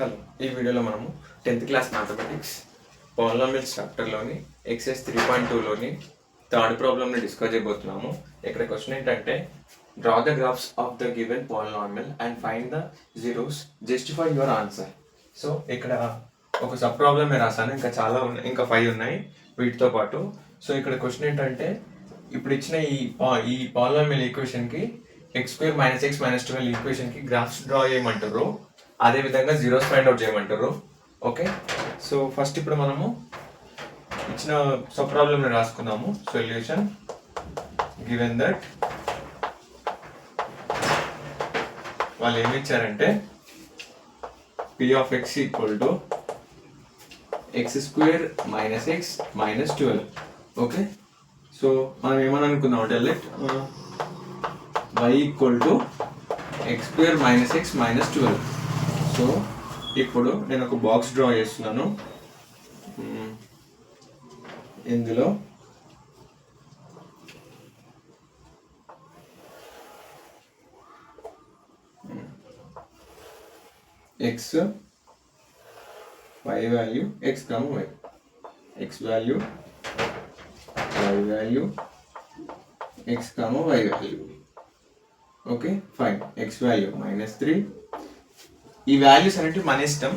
Hello, ఈ వీడియోలో మనము 10th క్లాస్ మ్యాథమెటిక్స్ పాలినామియల్స్ చాప్టర్లోని ఎక్సైజ్ 3.2లోని థర్డ్ ప్రాబ్లమ్ని డిస్కస్ చేయబోతున్నాము. ఇక్కడ క్వశ్చన్ ఏంటంటే draw the graphs of the given polynomial and find the zeros justify your answer. So ఇక్కడ ఒక సబ్ ప్రాబ్లమే రాశాను, ఇంకా చాలా ఉన్నాయి, ఇంకా 5 ఉన్నాయి వీటితో పాటు. సో ఇక్కడ క్వశ్చన్ ఏంటంటే ఇప్పుడు ఇచ్చిన ఈ పాలినామియల్ ఈక్వేషన్కి x² - x - 12 ఈక్వేషన్కి గ్రాఫ్స్ డ్రా చేయమంటారు, అదేవిధంగా జీరోస్ ఫైండ్ అవుట్ చేయమంటారు. ఓకే, సో ఫస్ట్ ఇప్పుడు మనము ఇచ్చిన సబ్ ప్రాబ్లమ్ని రాసుకుందాము. సొల్యూషన్ గివెన్ దట్ వాళ్ళు ఏమి ఇచ్చారంటే p of x equal to x² - x - 12. Okay, so మనం ఏమని అనుకుందాం అంటే let y equal to x² - x - 12. So ఇప్పుడు నేను ఒక బాక్స్ డ్రా చేస్తున్నాను. ఇందులో x y value x, y, x value y value x, y value. Okay fine. x value -3. ఈ వాల్యూస్ అనేవి మన ఇష్టం,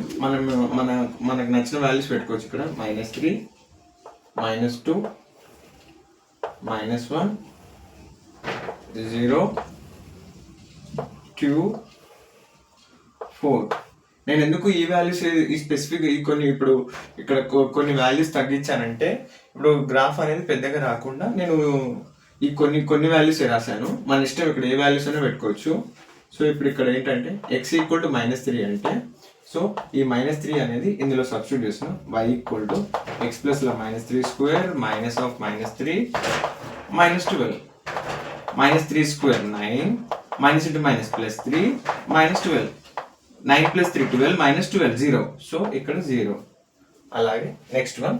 మనకు నచ్చిన వాల్యూస్ పెట్టుకోవచ్చు. ఇక్కడ -3, -2, -1, 0, 2, 4. నేను ఎందుకు ఈ వాల్యూస్ ఈ స్పెసిఫిక్ ఇప్పుడు ఇక్కడ కొన్ని వాల్యూస్ తగ్గించానంటే ఇప్పుడు గ్రాఫ్ అనేది పెద్దగా రాకుండా నేను ఈ కొన్ని వాల్యూస్ రాశాను. మన ఇష్టం, ఇక్కడ ఏ వాల్యూస్ అయినా పెట్టుకోవచ్చు. సో ఇప్పుడు ఇక్కడ ఏంటంటే x equal to -3 అంటే సో ఈ -3 అనేది ఇందులో సబ్స్టిట్యూట్ చేస్తున్నాం. y equal to x plus -3 square minus of -3 -12 -3 square 9 minus into minus plus 3 -12 9 plus 3 12 -12 0. So ఇక్కడ 0. అలాగే నెక్స్ట్ వన్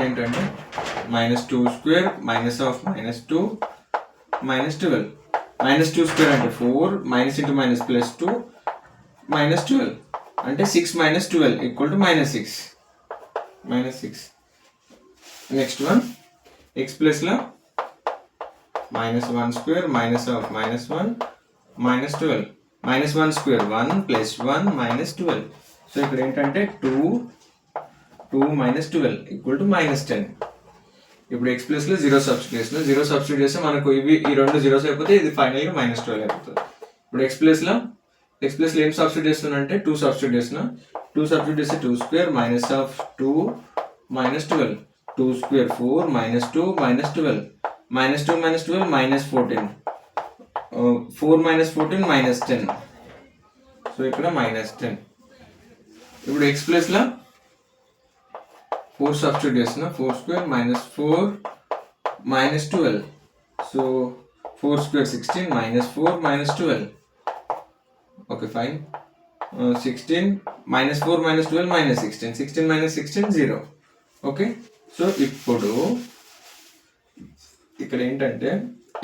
ఏంటంటే -2 square minus of -2 -12 -2 square అంటే 4 minus into minus plus 2 -12 అంటే 6 - 12 equal to -6. Next one x plus లో -1 square minus of -1 -12 -1 square 1 plus 1 -12. So ఇక్కడ ఏంటంటే 2 -12 equal to -10. ఇప్పుడు x plus లో 0 సబ్స్టిట్యూట్ చేస్తే మనకు ఈ రెండు జీరోస్ అయిపోతే ఇది ఫైనల్ గా -12 అయిపోతుంది. ఇప్పుడు x ప్లస్ లో ఏం సబ్స్టిట్యూట్ చేస్తున్నా అంటే 2 సబ్స్టిట్యూట్ చేస్తున్నా. 2 సబ్స్టిట్యూట్ చేస్తే 2 square minus of 2 -12 2 square 4 -2 -12 -2 -12 -14 4 -14 -10. So ఇక్కడ -10. ఇప్పుడు x ప్లస్ లో 4 సబ్స్టిట్యూట్ చేస్తున్నా. 4 square -4 -12 so 4 square 16 -4 -12. Okay fine. 16 -4 -12 -16 16 -16 0. Okay, so ఇప్పుడు ఇక్కడ ఏంటంటే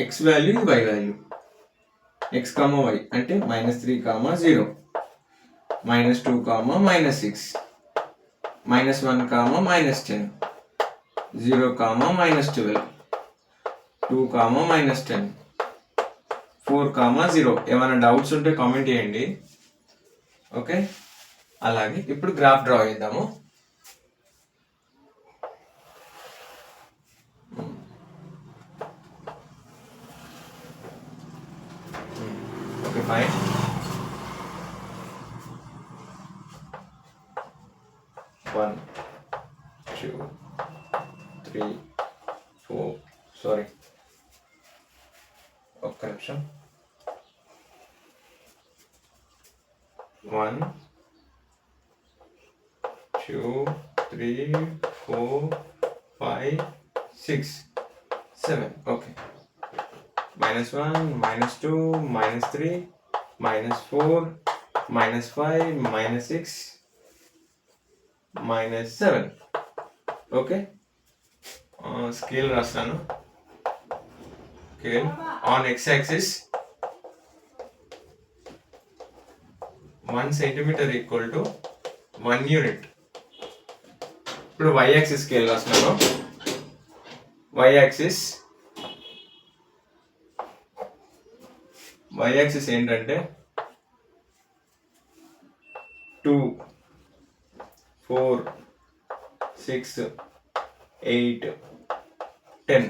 x value y value x, y అంటే -3, 0 -2, -6 -1, -10 0, -12 2, -10 4, 0. ఏమైనా డౌట్స్ ఉంటే కామెంట్ చేయండి. ఓకే, అలాగే ఇప్పుడు గ్రాఫ్ డ్రా చేద్దాము. Okay fine. One, 2, 3, 4. సారీ, ఒక్క నిమిషం. 1, 2, 3, 4, 5, 6, 7. ఓకే, -1 -2 -3 -4 -5 -6 -7. ఓకే, స్కేల్ రాస్తాను. Scale on x axis 1 centimetre equal to 1 unit. ఇప్పుడు y యాక్సిస్ స్కేల్ రాస్తున్నాను. y యాక్సిస్ ఏంటంటే 2, 4, 6, 8, 10.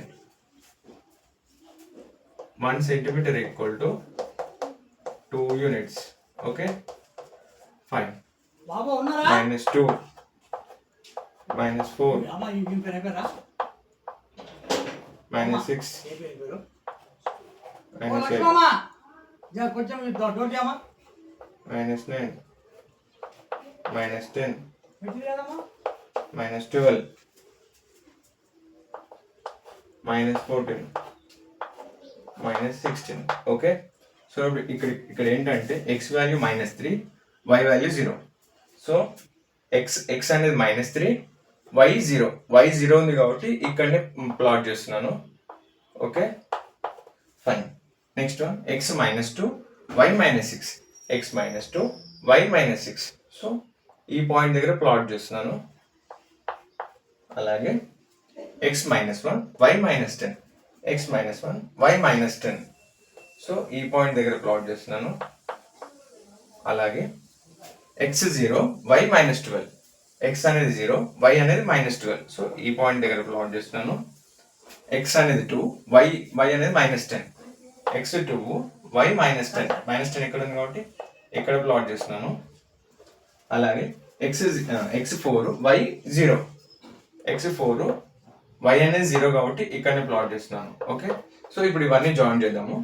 1 centimeter equal to 2 units. Okay, fine. Minus 2, minus 4, minus 6, minus 8, minus 9, minus 10, minus 12, minus 14, minus 16. Okay, so ఇక్కడ ఏంటంటే x value -3, y value 0. So x అనేది -3, y 0. y 0 ఉంది కాబట్టి ఇక్కడనే plot చేస్తున్నాను. Okay, fine. Next one x -2, y -6. x -2, y -6. So ఈ point దగ్గర plot చేస్తున్నాను. అలాగే x -1, y -10. x -1, y -10. So ఈ పాయింట్ దగ్గర ప్లాట్ చేస్తున్నాను. అలాగే x 0, y -12. x అనేది 0, y అనేది -12. సో ఈ పాయింట్ దగ్గర ప్లాట్ చేస్తున్నాను. x అనేది 2, y అనేది -10. x 2, y -10. -10 ఎక్కడ ఉంది కాబట్టి ఇక్కడ ప్లాట్ చేస్తున్నాను. అలాగే x 4, y 0. x 4, y అనేది 0 కాబట్టి ఇక్కడనే ప్లాట్ చేస్తున్నాను. ఓకే, సో ఇప్పుడు ఇవన్నీ జాయిన్ చేద్దాము.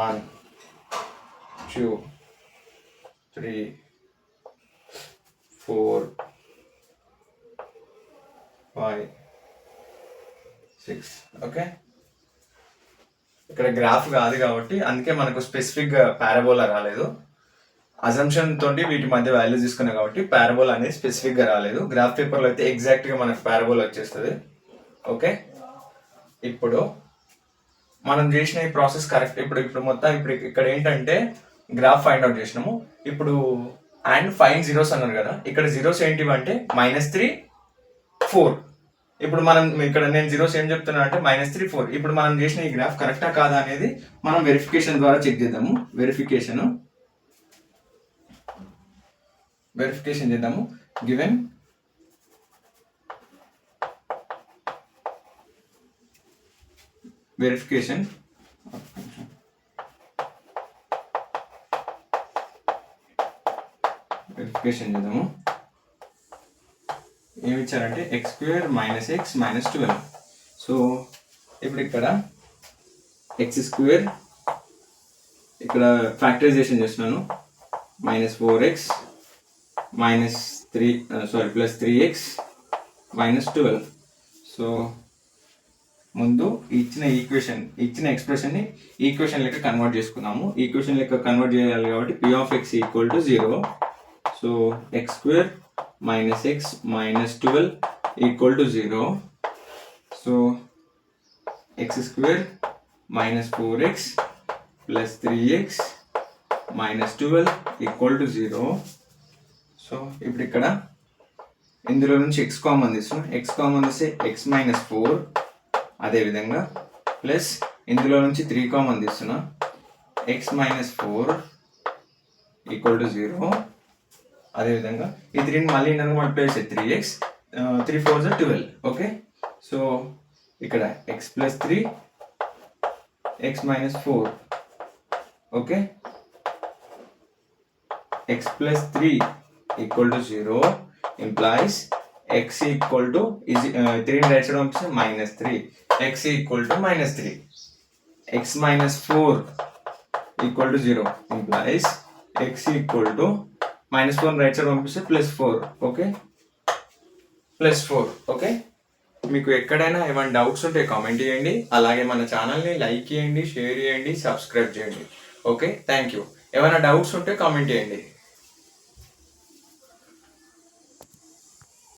1, 2, 3, 4, 5, 6. ఓకే, ఇక్కడ గ్రాఫ్ కాదు కాబట్టి అందుకే మనకు స్పెసిఫిక్ పారాబోలా రాలేదు. అజంప్షన్ తోటి వీటి మధ్య వాల్యూ తీసుకున్నా కాబట్టి పారాబోలా అనేది స్పెసిఫిక్ గా రాలేదు. గ్రాఫ్ పేపర్లో అయితే ఎగ్జాక్ట్ గా మనకు పారాబోలా వచ్చేస్తుంది. ఓకే, ఇప్పుడు మనం చేసిన ఈ ప్రాసెస్ కరెక్ట్. ఇప్పుడు మొత్తం ఇక్కడ ఏంటంటే గ్రాఫ్ ఫైండ్ అవుట్ చేసినాము. ఇప్పుడు అండ్ ఫైన్ జీరోస్ అన్నారు కదా, ఇక్కడ జీరోస్ ఏంటివి అంటే -3, 4. ఇప్పుడు మనం ఇక్కడ నేను జీరోస్ ఏం చెప్తున్నా అంటే -3, 4. ఇప్పుడు మనం చేసిన ఈ గ్రాఫ్ కరెక్టా కాదా అనేది మనం వెరిఫికేషన్ ద్వారా చెక్ చేద్దాము. వెరిఫికేషన్ చేద్దాము. గివెన్ వెరిఫికేషన్ చేద్దాము. ఏమి ఇచ్చారంటే x² - x -12. సో ఇప్పుడు ఇక్కడ x² ఇక్కడ ఫ్యాక్టరైజేషన్ చేస్తున్నాను. -4x +3x -12. సో ముందు ఇచ్చిన ఎక్స్ప్రెషన్ని ఈక్వేషన్ లెక్క కన్వర్ట్ చేసుకున్నాము. ఈక్వేషన్ లెక్క కన్వర్ట్ చేయాలి కాబట్టి p of x = 0. So x² - x -12 = 0. So x² -4x +3x -12 = 0. So ఇప్పుడు ఇక్కడ ఇందులో నుంచి x కామన్ తీస్తున్నాం. x కామన్ తీస్తే x -4, అదేవిధంగా ప్లస్ ఇందులో నుంచి 3 కామన్ తీస్తున్నా. x -4 = 0. అదేవిధంగా ఈ 3ని మళ్ళీ ఇంటర్ మల్టిప్లై చేస్తే 3x 3 4 12. ఓకే, సో ఇక్కడ x +3 x -4. Okay, x +3 = 0 implies x = 3 right side పంపిస్తే -3. x = -3. x -4 = 0 implies x = -4 right side పంపిస్తే +4. ఓకే, +4. ఓకే, మీకు ఎక్కడైనా ఏమైనా డౌట్స్ ఉంటే కామెంట్ చేయండి. అలాగే మన ఛానల్ని లైక్ చేయండి, షేర్ చేయండి, సబ్స్క్రైబ్ చేయండి. Okay, thank you. ఏమైనా డౌట్స్ ఉంటే కామెంట్ చేయండి.